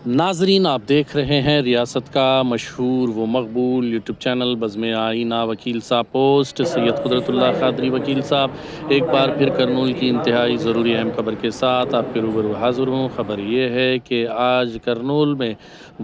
नाजरीन, आप देख रहे हैं रियासत का मशहूर व मकबूल यूट्यूब चैनल बज़्म आईना वकील साहब पोस्ट सैयद कुदरतुल्लाह क़ादरी वकील साहब एक बार फिर करनूल की इंतहाई ज़रूरी अहम खबर के साथ आपके रूबरू हाज़िर हूँ। ख़बर ये है कि आज करनूल में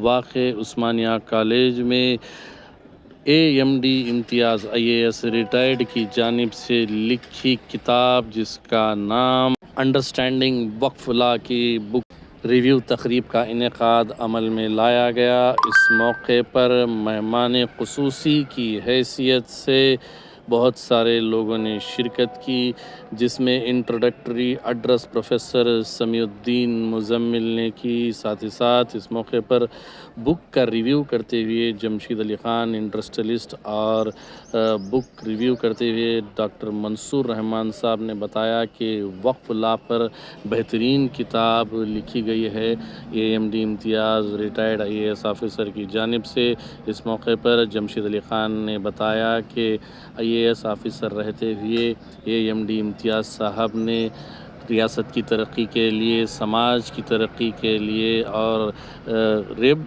वाक़ उस्मानिया कॉलेज में AMD इम्तियाज़ IAS रिटायर्ड की जानिब से लिखी किताब जिसका नाम अंडरस्टैंडिंग वक्फ़ लॉ की बुक रिव्यू तकरीब का इनेकाद अमल में लाया गया। इस मौके पर मेहमान ख़ुसूसी की हैसियत से बहुत सारे लोगों ने शिरकत की, जिसमें introductory address professor Samiuddin Muzammil ने की। साथ ही साथ इस मौके पर बुक का रिव्यू करते हुए जमशीद अली ख़ान इंडस्ट्रियलिस्ट और बुक रिव्यू करते हुए डॉक्टर मंसूर रहमान साहब ने बताया कि वक्फ़ लॉ पर बेहतरीन किताब लिखी गई है AMD इम्तियाज़ रिटायर्ड IAS ऑफ़िसर की जानिब से। इस मौके पर जमशीद अली ख़ान ने बताया कि IAS ऑफ़िसर रहते हुए AMD इम्तियाज़ साहब ने रियासत की तरक्की के लिए, समाज की तरक्की के लिए और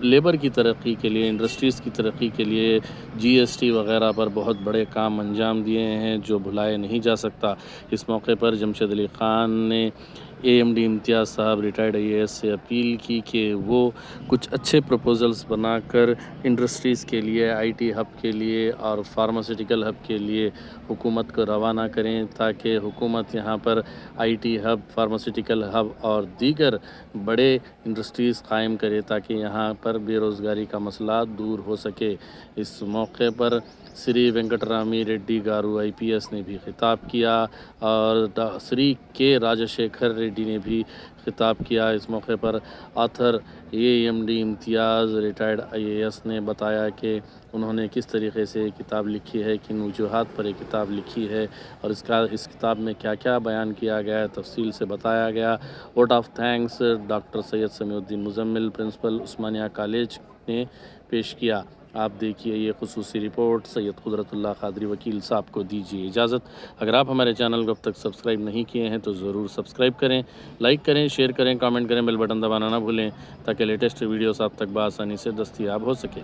लेबर की तरक्की के लिए, इंडस्ट्रीज़ की तरक्की के लिए GST वग़ैरह पर बहुत बड़े काम अंजाम दिए हैं जो भुलाए नहीं जा सकता। इस मौके पर जमशेद अली ख़ान ने AMD इम्तियाज़ साहब रिटायर्ड IAS से अपील की कि वो कुछ अच्छे प्रपोज़ल्स बनाकर इंडस्ट्रीज़ के लिए, IT हब के लिए और फार्मास्यूटिकल हब के लिए हुकूमत को रवाना करें, ताकि हुकूमत यहाँ पर IT हब, फार्मास्यूटिकल हब और दीगर बड़े इंडस्ट्रीज़ कायम करे, ताकि यहाँ पर बेरोज़गारी का मसला दूर हो सके। इस मौके पर श्री वेंकटरामी रेड्डी गारू IPS ने भी खिताब किया और श्री के राजशेखर रेड्डी ने भी खिताब किया। इस मौके पर ऑथर AMD इम्तियाज़ रिटायर्ड IAS ने बताया कि उन्होंने किस तरीके से किताब लिखी है, किन वजूहात पर ये किताब लिखी है और इस किताब में क्या क्या बयान किया गया है, तफसील से बताया गया। Vote of thanks doctor Syed Samiuddin Muzammil principal Osmania college ने पेश किया। आप देखिए ये खुसूसी रिपोर्ट। सैयद कुदरतुल्लाह क़ादरी वकील साहब को दीजिए इजाज़त। अगर आप हमारे चैनल को अब तक सब्सक्राइब नहीं किए हैं तो ज़रूर सब्सक्राइब करें, लाइक करें, शेयर करें, कमेंट करें, बेल बटन दबाना ना भूलें, ताकि लेटेस्ट वीडियोस आप तक बआसानी से दस्तयाब हो सके।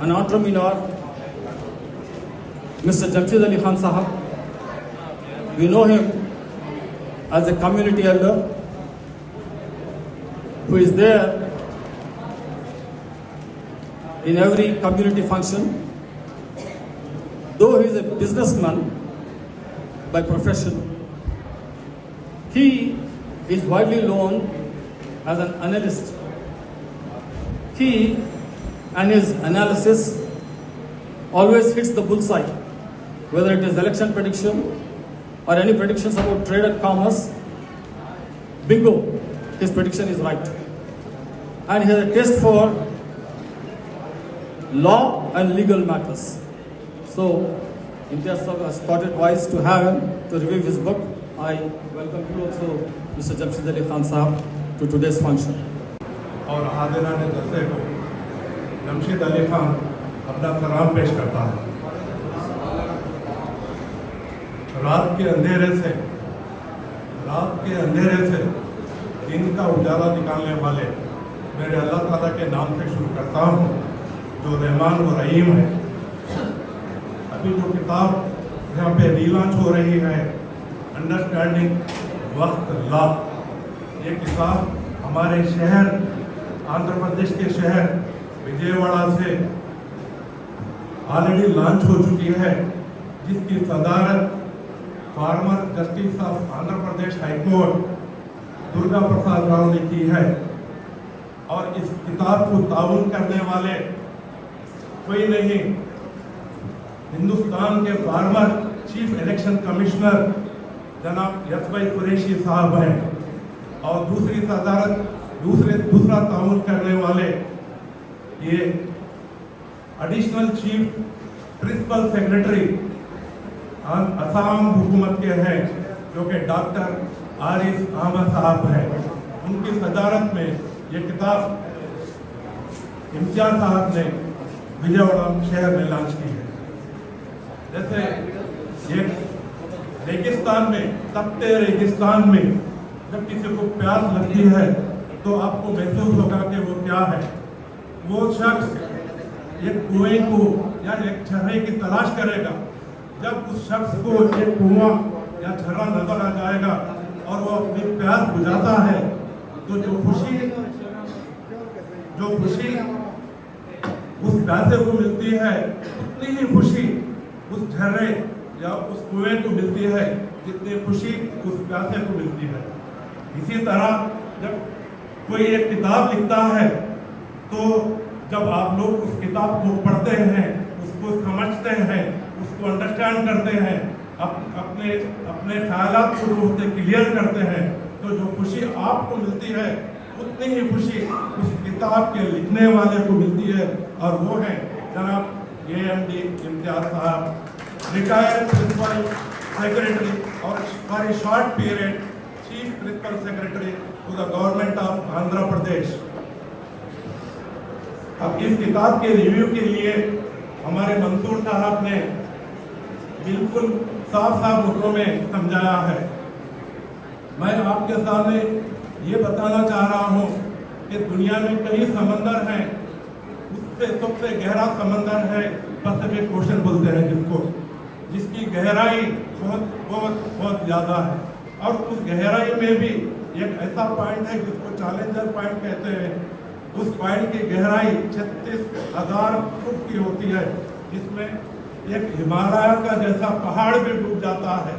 An entrepreneur, Mr. Jamshid Ali Khan Sahab. We know him as a community elder who is there in every community function. Though he is a businessman by profession, he is widely known as an analyst. He and his analysis always hits the bullseye, whether it is election prediction or any predictions about trade and commerce. Bingo, his prediction is right. And he has a taste for law and legal matters. So, Imtiaz Sahab has thought it wise to have him to review his book. I welcome you also, Mr. Jamshid Ali Khan Sahab, to today's function. और हाजिरान जलसे को जमशीद अली खान अपना सलाम पेश करता है। रात के अंधेरे से दिन का उजाला निकालने वाले मेरे अल्लाह ताला के नाम से शुरू करता हूँ, जो रहमान व रहीम है। अभी जो किताब यहाँ पे रीलॉन्च हो रही है, अंडरस्टैंडिंग वक्त लॉ, ये किताब हमारे शहर, आंध्र प्रदेश के शहर विजयवाड़ा से ऑलरेडी लॉन्च हो चुकी है, जिसकी सदारत former justice of Andhra Pradesh high court Durga Prasad Rao ने की है। और इस किताब को ताउन करने वाले कोई नहीं, हिंदुस्तान के फार्मर चीफ इलेक्शन कमिश्नर जनाब यसवाई कुरैशी साहब हैं। और दूसरा ताउन करने वाले ये additional chief principal secretary Assam हुकूमत के हैं, जो कि डॉक्टर आरिफ अहमद साहब हैं। उनकी सदारत में ये किताब इम्तियाज साहब ने विजयवाड़ा शहर में लॉन्च की है। जैसे ये रेगिस्तान में, तपते रेगिस्तान में जब किसी को प्यास लगती है तो आपको महसूस होगा कि वो क्या है। वो शख्स एक कुएं को या एक झरने की तलाश करेगा। जब उस शख्स को एक कुआं या झरना नजर आ जाएगा और वो अपनी प्यास बुझाता है, तो जो खुशी उस प्यासे को मिलती है, उतनी ही खुशी उस झरने या उस कुएं को मिलती है जितनी खुशी उस प्यासे को मिलती है। इसी तरह जब कोई एक किताब लिखता है, तो जब आप लोग उस किताब को पढ़ते हैं, उसको समझते हैं, उसको अंडरस्टैंड करते हैं, अपने ख्यालात को उससे क्लियर करते हैं, तो जो खुशी आपको मिलती है उतनी ही खुशी उस किताब के लिखने वाले को मिलती है। और वो है जनाब AMD इम्तियाज साहब, रिटायर्ड प्रिंसिपल सेक्रेटरी और for a short period chief principal secretary to the government of Andhra Pradesh. अब इस किताब के रिव्यू के लिए हमारे मंसूर साहब ने बिल्कुल साफ मुद्दों में समझाया है। मैं आपके सामने ये बताना चाह रहा हूँ कि दुनिया में कई समंदर हैं, उससे सबसे गहरा समंदर है पैसिफिक ओशन बोलते हैं जिसकी गहराई बहुत ज़्यादा है। और उस गहराई में भी एक ऐसा पॉइंट है जिसको चैलेंजर पॉइंट कहते हैं। उस पॉइंट की गहराई 36,000 फुट की होती है, जिसमें एक हिमालय का जैसा पहाड़ भी डूब जाता है।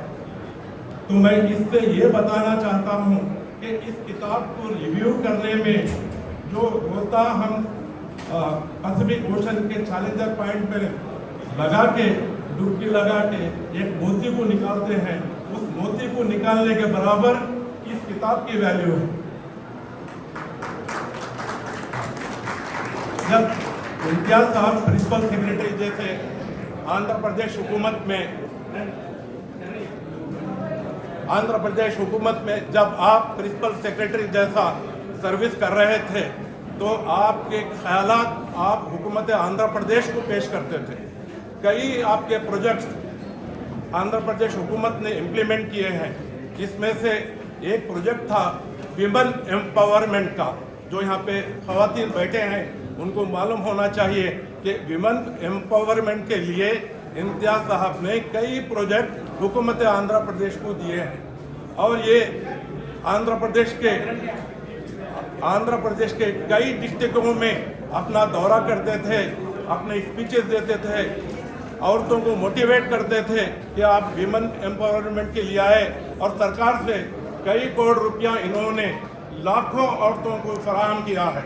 तो मैं इससे ये बताना चाहता हूँ कि इस किताब को रिव्यू करने में जो होता हम पैसिफिक ओशन के चैलेंजर पॉइंट पे लगा के डुबकी लगा के एक मोती को निकालते हैं, उस मोती को निकालने के बराबर इस किताब की वैल्यू है। जब इम्तियाज साहब प्रिंसिपल सेक्रेटरी जैसे आंध्र प्रदेश हुकूमत में जब आप प्रिंसिपल सेक्रेटरी जैसा सर्विस कर रहे थे, तो आपके ख्यालात आप हुकूमत आंध्र प्रदेश को पेश करते थे। कई आपके प्रोजेक्ट्स आंध्र प्रदेश हुकूमत ने इम्प्लीमेंट किए हैं, जिसमें से एक प्रोजेक्ट था विमेन एम्पावरमेंट का। जो यहाँ पे ख़वातीन बैठे हैं उनको मालूम होना चाहिए कि विमेन एम्पावरमेंट के लिए इम्तियाज साहब ने कई प्रोजेक्ट हुकूमत आंध्र प्रदेश को दिए हैं। और ये आंध्र प्रदेश के कई डिस्ट्रिक्टों में अपना दौरा करते थे, अपने स्पीचेस देते थे, औरतों को मोटिवेट करते थे कि आप विमेन एम्पावरमेंट के लिए आए। और सरकार से कई करोड़ रुपया इन्होंने लाखों औरतों को फराहम किया है।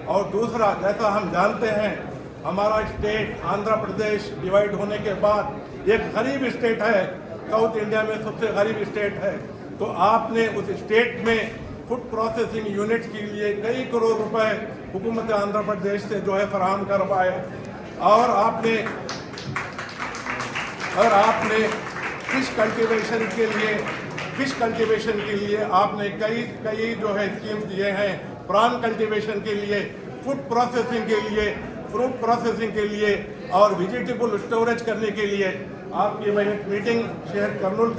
और दूसरा, जैसा हम जानते हैं, हमारा स्टेट आंध्र प्रदेश डिवाइड होने के बाद एक गरीब स्टेट है, साउथ इंडिया में सबसे गरीब स्टेट है। तो आपने उस स्टेट में फूड प्रोसेसिंग यूनिट के लिए कई करोड़ रुपए हुकूमत आंध्र प्रदेश से जो है फराहम करवाए। और आपने फिश कल्टीवेशन के लिए आपने कई जो है स्कीम्स दिए हैं। प्रॉन कल्टीवेशन के लिए, फूड प्रोसेसिंग के लिए, फ्रूट प्रोसेसिंग के लिए और वेजिटेबल स्टोरेज करने के लिए आपकी मैं एक मीटिंग शहर कर्नूल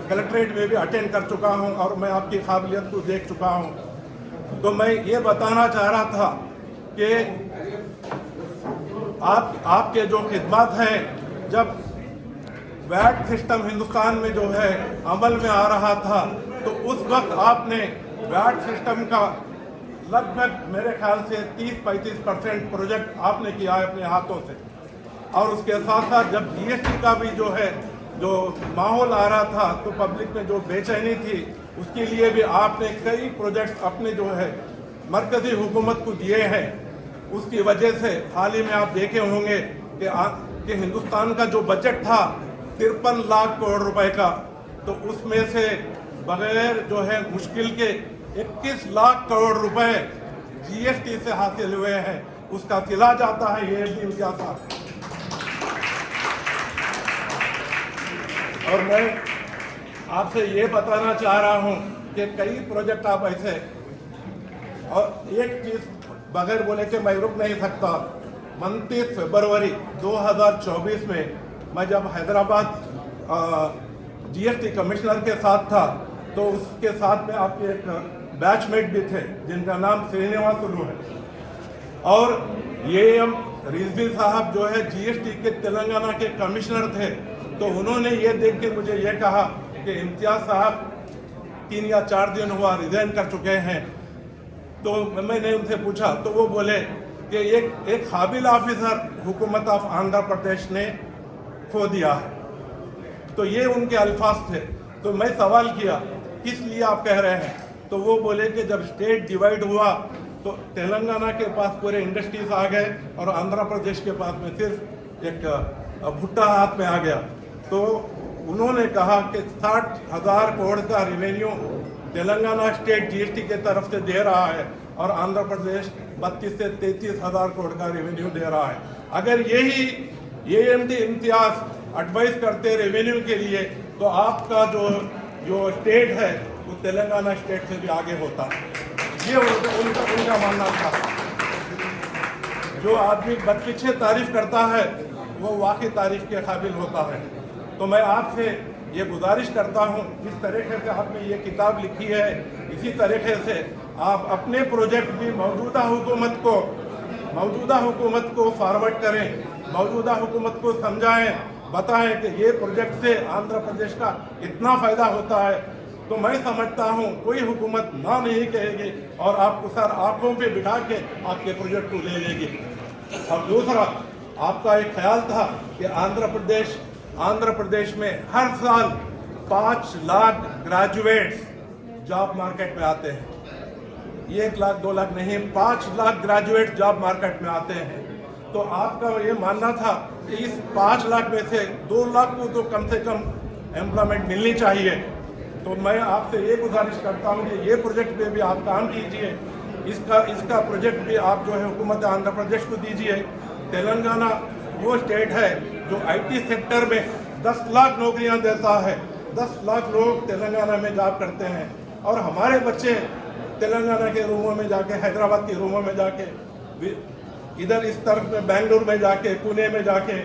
कलेक्ट्रेट में भी अटेंड कर चुका हूं और मैं आपकी काबिलियत को देख चुका हूं। तो मैं ये बताना चाह रहा था कि आपके जो खिदमत हैं, जब वैट सिस्टम हिंदुस्तान में जो है अमल में आ रहा था, तो उस वक्त आपने वैट सिस्टम का लगभग मेरे ख्याल से 30-35% प्रोजेक्ट आपने किया है अपने हाथों से। और उसके साथ साथ जब GST का भी जो माहौल आ रहा था, तो पब्लिक में जो बेचैनी थी, उसके लिए भी आपने कई प्रोजेक्ट्स अपने जो है मरकजी हुकूमत को दिए हैं। उसकी वजह से हाल ही में आप देखे होंगे कि हिंदुस्तान का जो बजट था 53 लाख करोड़ रुपए का, तो उसमें से बगैर जो है मुश्किल के 21 लाख करोड़ रुपए जीएसटी से हासिल हुए हैं। उसका सिला जाता है ये इम्तियाज साहब। और मैं आपसे ये बताना चाह रहा हूँ कि कई प्रोजेक्ट आप ऐसे, और एक चीज़ बगैर बोले के मैं रुक नहीं सकता। 29 फरवरी 2024 में मैं जब हैदराबाद जीएसटी कमिश्नर के साथ था, तो उसके साथ में आपके एक बैचमेट भी थे जिनका नाम श्रीनिवासुलू है, और ये रिजवी साहब जो है जीएसटी के तेलंगाना के कमिश्नर थे। तो उन्होंने ये देख के मुझे ये कहा कि इम्तियाज साहब 3 या 4 दिन हुआ रिजाइन कर चुके हैं। तो मैंने उनसे पूछा, तो वो बोले कि एक काबिल ऑफिसर हुकूमत ऑफ आंध्र प्रदेश ने खो दिया है। तो ये उनके अल्फाज थे। तो मैं सवाल किया किस लिए आप कह रहे हैं, तो वो बोले कि जब स्टेट डिवाइड हुआ तो तेलंगाना के पास पूरे इंडस्ट्रीज आ गए और आंध्र प्रदेश के पास में सिर्फ एक भुट्टा हाथ में आ गया। तो उन्होंने कहा कि 60,000 करोड़ का रेवेन्यू तेलंगाना स्टेट जीएसटी के तरफ से दे रहा है और आंध्र प्रदेश 32 से 33,000 करोड़ का रेवेन्यू दे रहा है। अगर यही एएमटी इम्तियाज एडवाइस करते रेवेन्यू के लिए, तो आपका जो स्टेट है वो तेलंगाना स्टेट से भी आगे होता। ये उनका मानना था। जो आदमी बदपीछे तारीफ करता है वो वाकई तारीफ के काबिल होता है। तो मैं आपसे ये गुजारिश करता हूँ, जिस तरीके से आपने ये किताब लिखी है, इसी तरीके से आप अपने प्रोजेक्ट भी मौजूदा हुकूमत को फॉरवर्ड करें, मौजूदा हुकूमत को समझाएं, बताएं कि ये प्रोजेक्ट से आंध्र प्रदेश का इतना फ़ायदा होता है। तो मैं समझता हूँ कोई हुकूमत ना नहीं कहेगी और आपको सर आंखों पे बिठा के आपके प्रोजेक्ट को ले लेगी। और दूसरा, आपका एक ख्याल था कि आंध्र प्रदेश में हर साल 5 लाख ग्रेजुएट्स जॉब मार्केट में आते हैं। 1 लाख 2 लाख नहीं, 5 लाख ग्रेजुएट जॉब मार्केट में आते हैं। तो आपका ये मानना था कि इस 5 लाख में से 2 लाख को तो कम से कम एम्प्लॉयमेंट मिलनी चाहिए। तो मैं आपसे ये गुजारिश करता हूँ कि ये प्रोजेक्ट पे भी आप काम कीजिए। इसका प्रोजेक्ट भी आप जो है हुकूमत आंध्र प्रदेश को दीजिए। तेलंगाना वो स्टेट है जो आईटी सेक्टर में 10 लाख नौकरियां देता है। 10 लाख लोग तेलंगाना में जॉब करते हैं और हमारे बच्चे तेलंगाना के रूमों में जाके, हैदराबाद के रूमों में जाके, इधर इस तरफ में बेंगलुरु में जाके, पुणे में जाके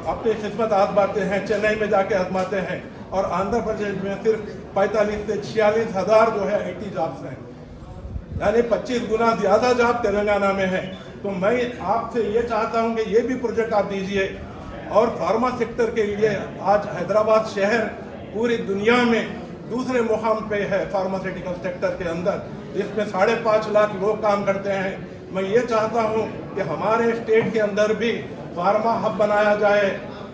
अपनी किस्मत आजमाते हैं, चेन्नई में जाके आजमाते हैं। और आंध्र प्रदेश में सिर्फ 45 से 46 हज़ार जो है आईटी जॉब्स हैं, यानी 25 गुना ज़्यादा जॉब तेलंगाना में है। तो मैं आपसे ये चाहता हूँ कि ये भी प्रोजेक्ट आप दीजिए। और फार्मा सेक्टर के लिए आज हैदराबाद शहर पूरी दुनिया में दूसरे मुकाम पे है फार्मास्यूटिकल सेक्टर के अंदर, जिसमें 5.5 लाख लोग काम करते हैं। मैं ये चाहता हूँ कि हमारे स्टेट के अंदर भी फार्मा हब बनाया जाए,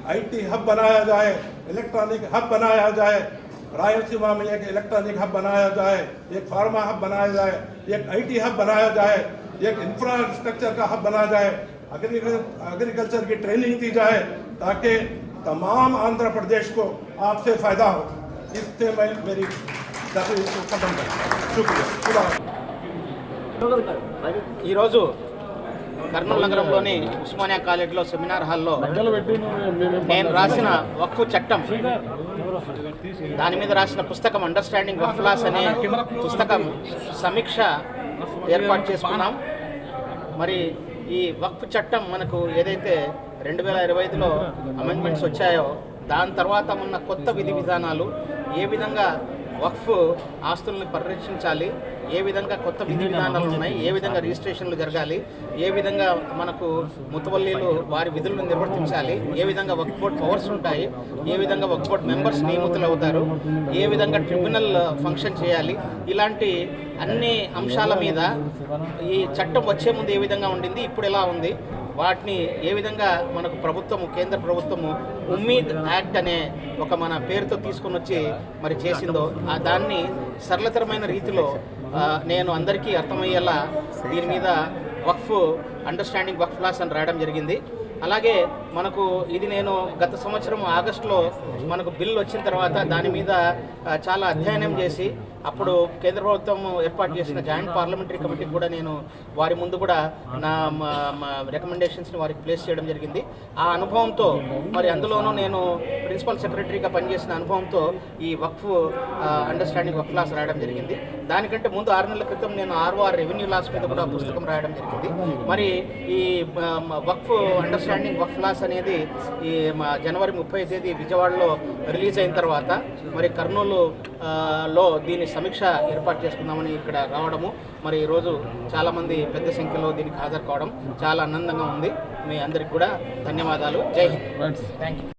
आईटी हब बनाया जाए, इलेक्ट्रॉनिक हब बनाया जाए। रायलसीमा में एक इलेक्ट्रॉनिक हब बनाया जाए, एक फार्मा हब बनाया जाए, एक आईटी हब बनाया जाए, एक इंफ्रास्ट्रक्चर का हब बनाया जाए, एग्रीकल्चर की ट्रेनिंग दी जाए, ताकि तमाम आंध्र प्रदेश को आपसे फ़ायदा हो। इससे मैं मेरी तकरीर को ख़त्म करता हूँ। शुक्रिया। ఈరోజు కర్నూలు నగరంలోని ఉస్మానియా కాలేజీలో సెమినార్ హాల్లో నేను రాసిన వక్ఫ్ చట్టం, దాని మీద రాసిన పుస్తకం అండర్స్టాండింగ్ వక్ఫ్ లాస్ అనే పుస్తకం సమీక్ష ఏర్పాటు చేసుకున్నాం. మరి ఈ వక్ఫ్ చట్టం మనకు ఏదైతే 2025లో అమెండ్మెంట్స్ వచ్చాయో, దాని తర్వాత ఉన్న కొత్త విధి విధానాలు, ఏ విధంగా వక్ఫ్ ఆస్తుల్ని పరిరక్షించాలి, ఏ విధంగా కొత్త విధి విధానాలు ఉన్నాయి, ఏ విధంగా రిజిస్ట్రేషన్లు జరగాలి, ఏ విధంగా మనకు ముతవల్లీలు వారి విధులను నిర్వర్తించాలి, ఏ విధంగా వక్ఫ్ బోర్డ్ పవర్స్ ఉంటాయి, ఏ విధంగా వక్ఫ్ బోర్డ్ మెంబర్స్ నియమితులు అవుతారు, ఏ విధంగా ట్రిబ్యునల్ ఫంక్షన్ చేయాలి, ఇలాంటి అన్ని అంశాల మీద ఈ చట్టం వచ్చే ముందు ఏ విధంగా ఉండింది, ఇప్పుడు ఎలా ఉంది, వాటిని ఏ విధంగా మనకు ప్రభుత్వము, కేంద్ర ప్రభుత్వము ఉమ్మీద్ యాక్ట్ అనే ఒక మన పేరుతో తీసుకొని వచ్చి మరి చేసిందో దాన్ని సరళతరమైన రీతిలో నేను అందరికీ అర్థమయ్యేలా దీని మీద వక్ఫ్ అండర్స్టాండింగ్ వక్ఫ్ లాస్ అని రాయడం జరిగింది. అలాగే మనకు ఇది నేను గత సంవత్సరం ఆగస్టులో మనకు బిల్ వచ్చిన తర్వాత దాని మీద చాలా అధ్యయనం చేసి అప్పుడు కేంద్ర ప్రభుత్వం ఏర్పాటు చేసిన జాయింట్ పార్లమెంటరీ కమిటీకి కూడా నేను వారి ముందు కూడా నా రికమెండేషన్స్ని వారికి ప్లేస్ చేయడం జరిగింది. ఆ అనుభవంతో మరి అందులోనూ నేను ప్రిన్సిపల్ సెక్రటరీగా పనిచేసిన అనుభవంతో ఈ వక్ఫ్ అండర్స్టాండింగ్ వక్ఫ్ లాస్ రాయడం జరిగింది. దానికంటే ముందు 6 నెలల క్రితం నేను ఆర్ఓఆర్ రెవెన్యూ లాస్ మీద కూడా పుస్తకం రాయడం జరిగింది. మరి ఈ వక్ఫ్ అండర్స్టాండింగ్ వక్ఫ్ లాస్ అనేది ఈ జనవరి 30వ తేదీ విజయవాడలో రిలీజ్ అయిన తర్వాత మరి కర్నూలు లో దీని సమీక్ష ఏర్పాటు చేసుకుందామని ఇక్కడ రావడము, మరి ఈరోజు చాలామంది పెద్ద సంఖ్యలో దీనికి హాజరు కావడం చాలా ఆనందంగా ఉంది. మీ అందరికి కూడా ధన్యవాదాలు. జై హింద్. Thank you.